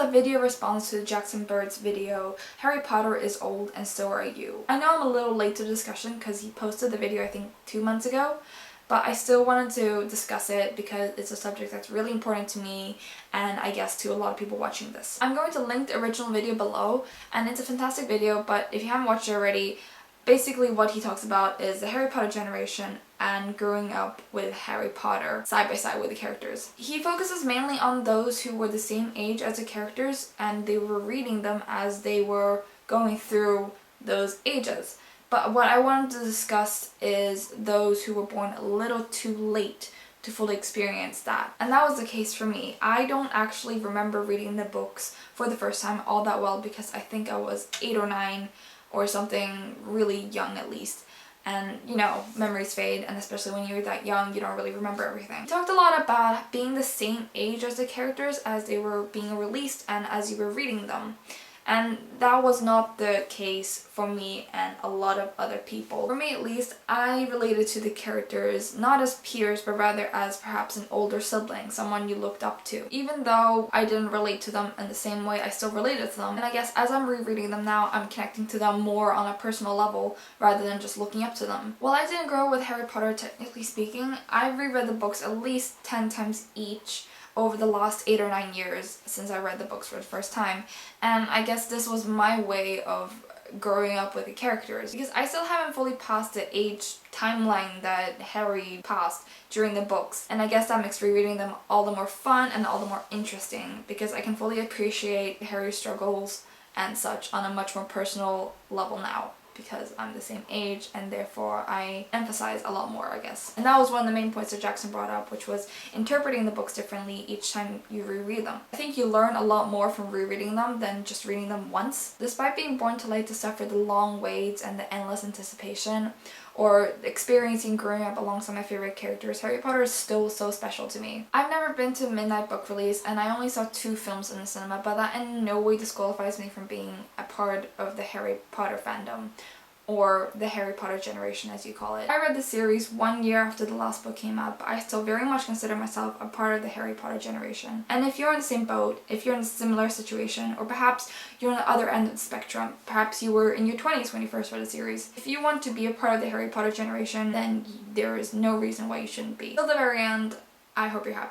a video response to the Jackson Bird's video, Harry Potter is old and so are you. I know I'm a little late to the discussion because he posted the video I think 2 months ago, but I still wanted to discuss it because it's a subject that's really important to me and I guess to a lot of people watching this. I'm going to link the original video below, and it's a fantastic video, but if you haven't watched it already, basically what he talks about is the Harry Potter generation and growing up with Harry Potter side by side with the characters. He focuses mainly on those who were the same age as the characters and they were reading them as they were going through those ages. But what I wanted to discuss is those who were born a little too late to fully experience that. And that was the case for me. I don't actually remember reading the books for the first time all that well because I think I was 8 or 9 or something, really young at least. And you know, memories fade, and especially when you're that young, you don't really remember everything. He talked a lot about being the same age as the characters as they were being released and as you were reading them. And that was not the case for me and a lot of other people. For me at least, I related to the characters not as peers but rather as perhaps an older sibling, someone you looked up to. Even though I didn't relate to them in the same way, I still related to them. And I guess as I'm rereading them now, I'm connecting to them more on a personal level rather than just looking up to them. While I didn't grow up with Harry Potter technically speaking, I've reread the books at least 10 times each over the last 8 or 9 years since I read the books for the first time, and I guess this was my way of growing up with the characters because I still haven't fully passed the age timeline that Harry passed during the books, and I guess that makes rereading them all the more fun and all the more interesting because I can fully appreciate Harry's struggles and such on a much more personal level now, because I'm the same age and therefore I emphasize a lot more, I guess. And that was one of the main points that Jackson brought up, which was interpreting the books differently each time you reread them. I think you learn a lot more from rereading them than just reading them once. Despite being born too late to suffer the long waits and the endless anticipation, or experiencing growing up alongside my favorite characters, Harry Potter is still so special to me. I've never been to a midnight book release and I only saw 2 films in the cinema, but that in no way disqualifies me from being a part of the Harry Potter fandom, or the Harry Potter generation as you call it. I read the series 1 year after the last book came out, but I still very much consider myself a part of the Harry Potter generation. And if you're in the same boat, if you're in a similar situation, or perhaps you're on the other end of the spectrum, perhaps you were in your 20s when you first read the series, if you want to be a part of the Harry Potter generation, then there is no reason why you shouldn't be. Till the very end, I hope you're happy.